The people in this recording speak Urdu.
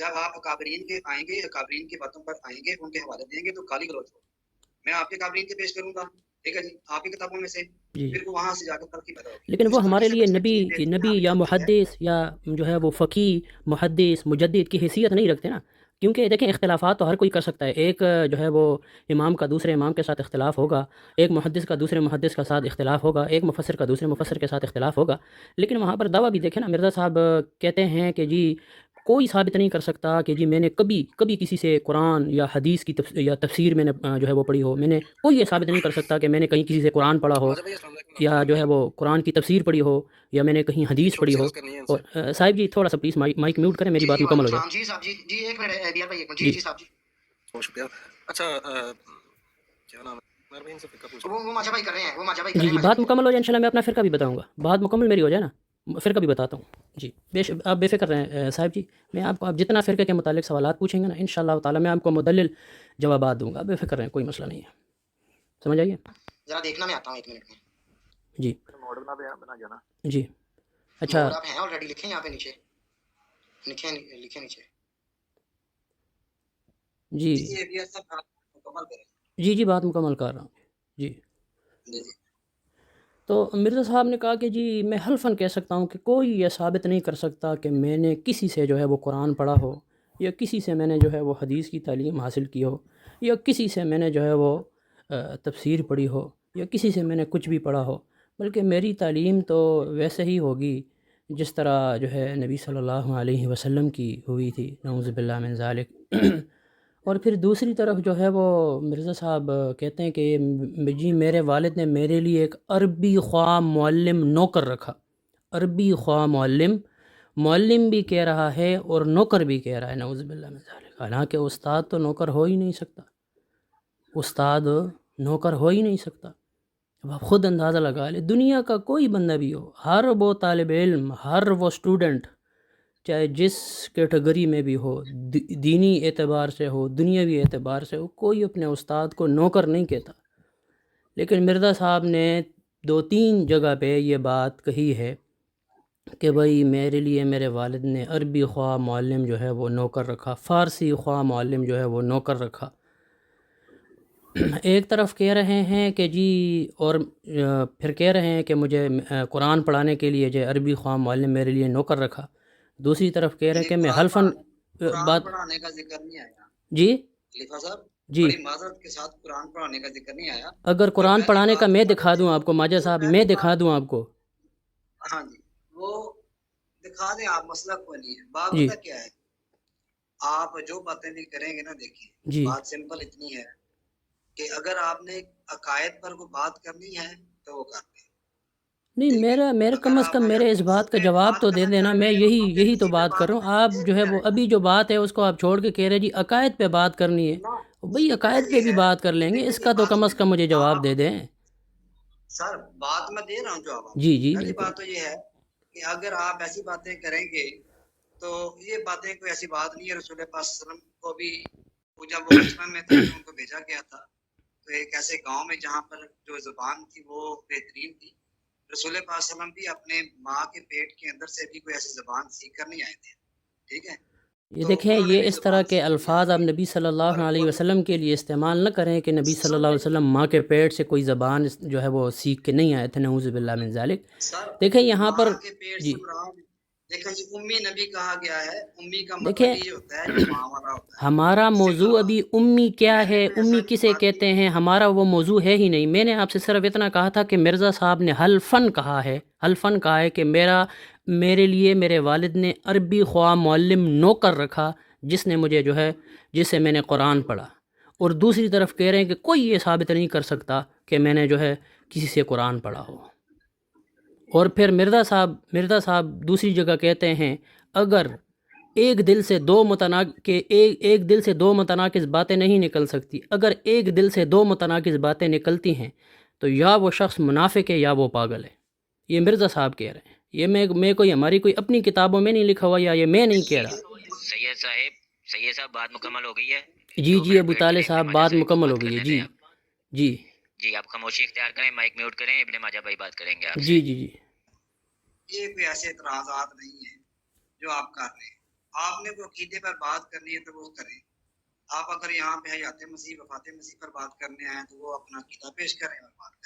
جب آپ اکابرین کے آئیں گے، اکابرین کی باتوں پر آئیں گے، ان کے حوالے دیں گے تو گالی گلوچ ہو، میں آپ کے اکابرین کے پیش کروں گا، ٹھیک ہے جی، آپ کی کتابوں میں سے، جی، پھر وہ وہاں سے جا کر ترقی پیدا ہوگی. لیکن اس وہ طریقے ہمارے سے لیے مسلک کی نبی بہترین یا آپ کی ہے. محدث یا جو ہے وہ فقیہ، محدث، مجدد کی حیثیت نہیں رکھتے نا. کیونکہ دیکھیں اختلافات تو ہر کوئی کر سکتا ہے. ایک جو ہے وہ امام کا دوسرے امام کے ساتھ اختلاف ہوگا، ایک محدث کا دوسرے محدث کا ساتھ اختلاف ہوگا، ایک مفسر کا دوسرے مفسر کے ساتھ اختلاف ہوگا. لیکن وہاں پر دعویٰ بھی دیکھیں نا، مرزا صاحب کہتے ہیں کہ جی کوئی ثابت نہیں کر سکتا کہ جی میں نے کبھی کسی سے قرآن یا حدیث کی یا تفسیر میں نے جو ہے وہ پڑھی ہو. میں نے کوئی یہ ثابت نہیں کر سکتا کہ میں نے کہیں کسی سے قرآن پڑھا ہو یا جو ہے وہ قرآن کی تفسیر پڑھی ہو یا میں نے کہیں حدیث پڑھی ہو. اور صاحب جی تھوڑا سا پلیز مائک میوٹ کریں، میری جی بات جی مکمل وعلیکم ہو جائے. السلام. جی صاحب، جی ایک منٹ دیار بھائی، ایک منٹ. جی جی جی صاحب جی. بہت شکریہ. اچھا کیا نام ہے بہن سے فرقہ پوچھ وہ ماجا بھائی کر رہے ہیں، وہ ماجا بھائی کر جی رہے ہیں. جی ماجا بات بھائی مکمل ہو جائے انشاءاللہ میں اپنا فرقہ بھی بتاؤں گا. بات مکمل میری ہو جائے نا، فرقہ بھی بتاتا ہوں. جی آپ بے فکر رہیں صاحب جی، میں آپ جتنا فرقے کے متعلق سوالات پوچھیں گے نا انشاءاللہ تعالی میں آپ کو مدلل جوابات دوں گا. بے فکر رہیں، کوئی مسئلہ نہیں ہے. سمجھ آئیے؟ ذرا دیکھنا، میں آتا ہوں 1 منٹ میں. جی ماڈل بنا جانا. جی اچھا موڈ آپ ہیں آلریڈی، لکھیں یہاں پہ نیچے، لکھیں نیچے. جی یہ بھی ایسا مکمل کریں. جی جی بات مکمل کر رہا ہوں. جی جی جی. تو مرزا صاحب نے کہا کہ جی میں حلفاً کہہ سکتا ہوں کہ کوئی یہ ثابت نہیں کر سکتا کہ میں نے کسی سے جو ہے وہ قرآن پڑھا ہو یا کسی سے میں نے جو ہے وہ حدیث کی تعلیم حاصل کی ہو یا کسی سے میں نے جو ہے وہ تفسیر پڑھی ہو یا کسی سے میں نے کچھ بھی پڑھا ہو. بلکہ میری تعلیم تو ویسے ہی ہوگی جس طرح جو ہے نبی صلی اللہ علیہ وسلم کی ہوئی تھی، نعوذ باللہ من ذالک. اور پھر دوسری طرف جو ہے وہ مرزا صاحب کہتے ہیں کہ جی میرے والد نے میرے لیے ایک عربی خواہ معلم نوکر رکھا. عربی خواہ معلم بھی کہہ رہا ہے اور نوکر بھی کہہ رہا ہے، نعوذ باللہ من ذالک. حالانکہ استاد تو نوکر ہو ہی نہیں سکتا، استاد نوکر ہو ہی نہیں سکتا. اب آپ خود اندازہ لگا لیں، دنیا کا کوئی بندہ بھی ہو، ہر وہ طالب علم، ہر وہ اسٹوڈنٹ، چاہے جس کیٹیگری میں بھی ہو، دینی اعتبار سے ہو، دنیاوی اعتبار سے ہو، کوئی اپنے استاد کو نوکر نہیں کہتا. لیکن مرزا صاحب نے 2-3 جگہ پہ یہ بات کہی ہے کہ بھائی میرے لیے میرے والد نے عربی خواہ معلم جو ہے وہ نوکر رکھا، فارسی خواہ معلم جو ہے وہ نوکر رکھا. ایک طرف کہہ رہے ہیں کہ جی اور پھر کہہ رہے ہیں کہ مجھے قرآن پڑھانے کے لیے جو عربی خواہ معلم میرے لیے نوکر رکھا. دوسری طرف کہہ رہے ہیں کہ میں حلفاً قرآن بات پڑھانے کا ذکر نہیں آیا جی خلیفہ صاحب، جی بڑی معذرت کے ساتھ قرآن پڑھانے کا ذکر نہیں آیا. اگر جو قرآن پہلی پڑھانے کا بات میں ہمارے دکھا تھے، دوں آپ کو ماجد جو صاحب، میں پہلی دکھا بات، دوں آپ کو. ہاں جی وہ دکھا دیں آپ، مسئلہ کوئی نہیں ہے. بات جی پتہ کیا ہے، آپ جو باتیں بھی کریں گے نا، دیکھیں جی بات سمپل اتنی ہے کہ اگر آپ نے عقائد پر کوئی بات کرنی ہے تو وہ کرتے ہیں، نہیں، ٹھیک ہے. میرے اگر کم از آپ کم میرے اس بات کا پہ جواب بات تو دے کرنا دینا. چاہ میں رہے ہیں تو پھر یہی تو اسی پہ بات کر رہا ہوں. آپ ایک جو ہے وہ منٹ ابھی جو بات ہے اس کو آپ چھوڑ کے کہہ رہے جی عقائد پہ بات کرنی ہے. نا، بھئی پتہ عقائد پہ یہ بھی ہے بات کر کہ لیں گے، دیکھیں اس جی کا تو بات کم از کم مجھے جواب آپ دے دیں. سر بات میں دے رہا ہوں جو آپ جی جی پہلی بالکل. بات تو یہ ہے کہ اگر آپ ایسی باتیں کریں گے تو یہ باتیں کوئی ایسی بات نہیں ہے. رسول پاک صلی اللہ علیہ وسلم کو بھی جب وہ بچپن میں تھے تو ان کو بھیجا گیا تھا تو ایک ایسے گاؤں میں جہاں پر جو زبان تھی وہ بہترین تھی. رسول پاک صلی اللہ علیہ وسلم بھی اپنے ماں کے پیٹ کے اندر سے بھی کوئی ایسی زبان سیکھ کر نہیں آئے تھے، ٹھیک ہے. یہ تو دیکھیں انہوں نے یہ بھی اس طرح زبان کے سیکھی ہے الفاظ آپ نبی صلی اللہ اور علیہ وہ وسلم کے لیے استعمال نہ کریں کہ نبی صلی اللہ علیہ سمجھے وسلم ماں کے پیٹ سے کوئی زبان جو ہے وہ سیکھ کے نہیں آئے تھے، نعوذ باللہ من ذالک. سر. دیکھیں یہاں ماں پر کے پیٹ سے جی مراد، دیکھیں جی امی نبی کہا گیا ہے، امی کا دیکھیں مطلب یہ ہوتا ہے جو ماں والا ہوتا ہے. ہمارا سمپل موضوع بات. ابھی امی کیا میں نے ہے، کوئی ایسا امی نہیں کسے بات کی. کہتے ہیں، ہمارا وہ موضوع ہے ہی نہیں. میں نے آپ سے صرف اتنا کہا تھا کہ مرزا صاحب نے حلفاً کہا ہے کہ میرے لیے میرے والد نے عربی خواہ معلم نوکر رکھا جس نے مجھے جو ہے جس سے میں نے قرآن پڑھا. اور دوسری طرف کہہ رہے ہیں کہ کوئی یہ ثابت نہیں کر سکتا کہ میں نے جو ہے کسی سے قرآن پڑھا ہو. اور پھر مرزا صاحب دوسری جگہ کہتے ہیں اگر ایک دل سے دو متناقض باتیں نہیں نکل سکتی، اگر ایک دل سے 2 متناقض باتیں نکلتی ہیں تو یا وہ شخص منافق ہے یا وہ پاگل ہے. یہ مرزا صاحب کہہ رہے ہیں. یہ میں کوئی ہماری کوئی اپنی کتابوں میں نہیں لکھا ہوا یا یہ میں نہیں کہہ رہا. سید صاحب بات مکمل ہو گئی ہے. جی 2 جی منٹ ابو ویٹ طالب کریں، ابن صاحب ماجہ بات صاحب کو مکمل بات ہو گئی ہے. کرنے دیں جی آپ. جی جی آپ خاموشی اختیار کریں، مائک میوٹ کریں، ابن ماجہ بھائی بات کریں گے آپ سے. جی جی جی یہ کوئی ایسے اعتراضات نہیں ہیں جو آپ کر رہے ہیں. آپ نے کوئی عقیدے پر بات کرنی ہے تو وہ کریں. آپ اگر یہاں پہ حیات مسیح وفات مسیح پر بات کرنے آئے تو وہ اپنا عقیدہ پیش کریں اور بات